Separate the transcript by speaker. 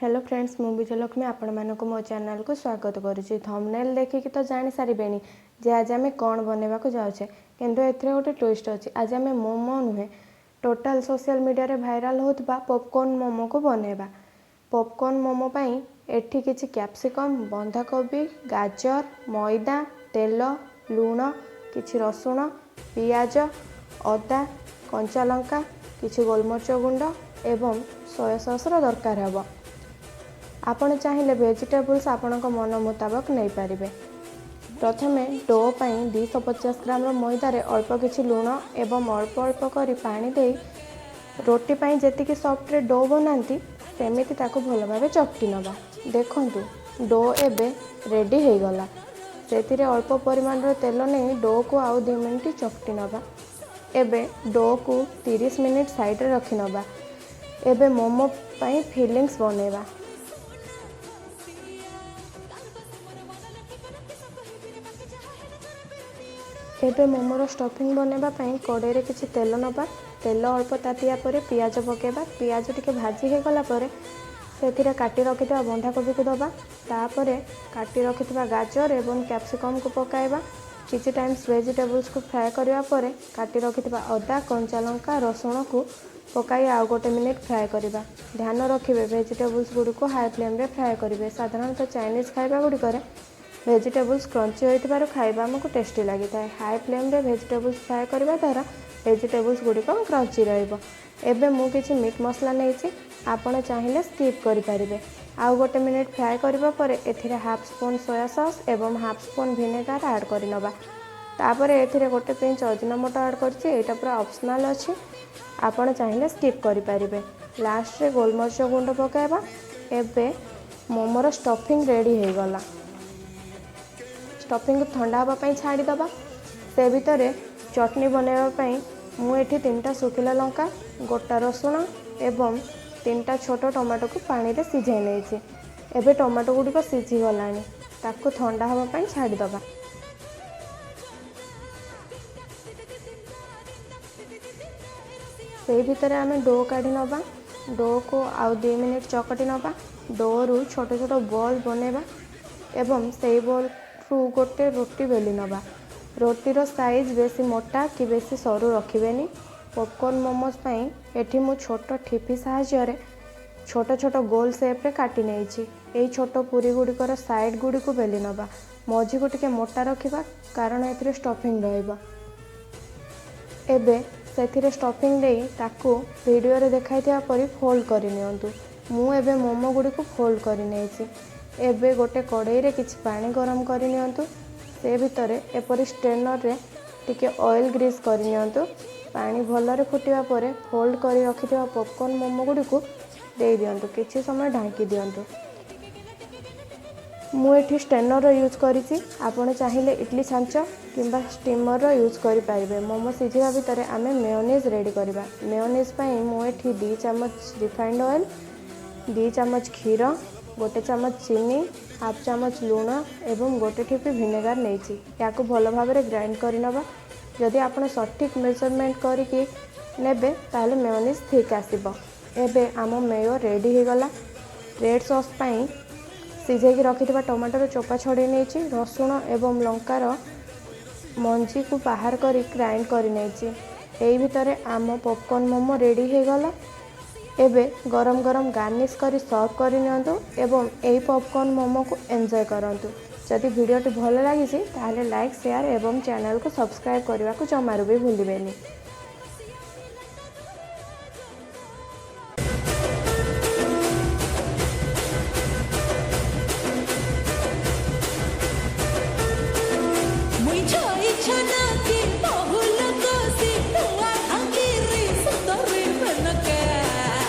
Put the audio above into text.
Speaker 1: Hello friends, मु विजयलक्ष्मी आपण मानक मो चैनल को स्वागत करुच्ची। थंबनेल देखिकी तो जानी सारे जे आज आम कौन बनवा को जाऊे, किंतु एथरे गोटे ट्विस्ट अच्छी। आज आम मोमो नुहे टोटाल सोशल मीडिया रे भाइराल होता पॉपकॉर्न मोमो को बनवा। पॉपकॉर्न मोमो पाई एठी किछि कैप्सिकम, बंधाकोबी, गाजर, मैदा, तेल, लूण, किछि रसुण, पियाज, अदा, कंचा लंका, किछि गोलमरिच गुंड एवं सोया सॉस दरकार हेबो। आपण चाहिए वेजिटेबल्स आपण मन मुताबक नहीं पारिबे। प्रथमे डो पाई 250 ग्राम मैदारे अल्प किछि लूण एवं अल्प अल्प करी पानी दे रोटी पाई जेतिकी सॉफ्ट रे डो बनाती सेमिति ताको भल भाबे चकटी नबा। देखंतु डो एबे रेडी हो गला। सेतिरे अल्प परिमाण रो तेल नहीं डो को आउ 2 मिनिट चकटी नबा। एबे डो को 30 मिनिट साइड रे रखी नबा। एबे मोमो पाई फिलिंग्स बनेबा। एबे मोमोर स्टफिंग बनवा कड़े किसी तेल नबा। तेल अल्प तातिया पर पियाज पकेबा। पियाज टिके भाजी हो गला पर से काटी रखिथिबा बंधाकोबी को दबा। तापर काटी रखिथिबा गाजर एवं कैप्सिकम को पकाइबा। किछि टाइम्स वेजिटेबल्स को फ्राए करबा पर काटी रखिथिबा अदा, कंचा लंका, रसुण को पकाई आउ गोटे मिनिट फ्राए करबा। ध्यान रखिबे वेजिटेबल्स गुडी को हाई फ्लेम रे फ्राए करिवे। साधारणतः चाइनीज खाइबा गुडी करे वेजिटेबल्स क्रंची होइतिबारु खाइबा हमको टेस्टी लगी था। हाई फ्लेम रे वेजिटेबल्स फ्राए करबा द्वारा वेजिटेबल्स गुडी को क्रंची रहइबो। एबे मु किछि मीट मसला नेछि, आपण चाहिए स्किप करि परिबे। आउ गोटे मिनिट फ्राए करबा पर एथिरे हाफ स्पून सोया सॉस एवं हाफ स्पून विनेगार ऐड करि नबा। तापर एथिरे गोटे पिंच अजिनोमोटो ऐड करछि। एटा पूरा ऑप्शनल अछि, आपण चाहिए स्किप करि परिबे। लास्ट रे गोलमरिच गुंड पकाइबा। एबे मोमोर स्टफिंग रेडी हो गला। स्टफिंग को ठंडा हाँपाई छाड़ीदबा। से भितर चटनी बनवाई मुझे 3टा सुखिला लंका, गोटा रसुण एवं 3टा छोट टमाटो को पानी रे सिझाई नहीं। एबे टमाटो गुड़िक सिझी गलानी, ताकू ठंडा हाँपाई छाड़ीदबा। से भितर आम डो काढ़ी नबा। डो को आउ 2 मिनिट चकटी नबा। डो रु छोट छोट बॉल बनेबा एवं से बॉल गोटे रोटी बेली नबा। रोटीर साइज बेसी मोटा कि बेसी सरू रखिबेनी। पॉपकॉर्न मोमोज पाई एठी मु छोट ठिपी साहाय्य छोट छोट गोल शेप रे काटी नेछि। एई छोट पूरी गुड़िकर साइड गुड़ी को बेली नबा। मझी को टिके मोटा रखिबा कारण एथिरे स्टफिंग रहइबा। एबे सेथिरे स्टफिंग देई ताकू वीडियो रे देखाइथिया परी फोल्ड करि नियंतु। मु एबे मोमो गुड़ी को फोल्ड करि नेछि। एबे गोटे कड़ाई रे किछि पानी गरम करि नियंतु। से भितरे एपरी स्ट्रेनर रे टिके ऑयल ग्रीस करि नियंतु। पानी भलरे फुटिबा परे फोल्ड करि रखिथिबा पॉपकॉर्न मोमो गुडी को दे दियंतु। किछि समय ढांकी दियंतु। मु एठी स्ट्रेनर यूज करिछि। आपण चाहिए इडली छांच किंबा स्टीमर यूज करि पारिबे। मोमो सिझिबा भितरे आमे मेयोनीज रेडी करबा। मेयोनीज पई मु एठी 2 चम्मच रिफाइंड ऑयल, 2 चम्मच क्षीर, गोटे चम्मच चीनी, हाफ चम्मच लूण एवं गोटे ठिपी विनेगार नहीं। या भल भाव ग्राइंड करनबा। जदि आपण सठिक मेजरमेंट करके नेबे ताले मेयोनीज ठीक आसीबो। एबे आम मेयो रेडी हो गला। रेड सॉस पाई सिझेकी रखिथिबा टमाटर चोपा छड़े नहीं। रसुण एवं लंकार मंजी को बाहर करी ग्राइंड कर नहीं। एई भितरे आम पॉपकॉर्न मोमो रेडी हो गला। एबे गरम गरम गार्निश करी सर्व कर नियंतु एवं एई पॉपकॉर्न मोमो को एंजॉय करंतु। जदि वीडियोटी भल लगी ताहले लाइक, शेयर एवं चैनल को सब्सक्राइब करने को जमारू भी भूलिबेनी।
Speaker 2: मुझे इच्छा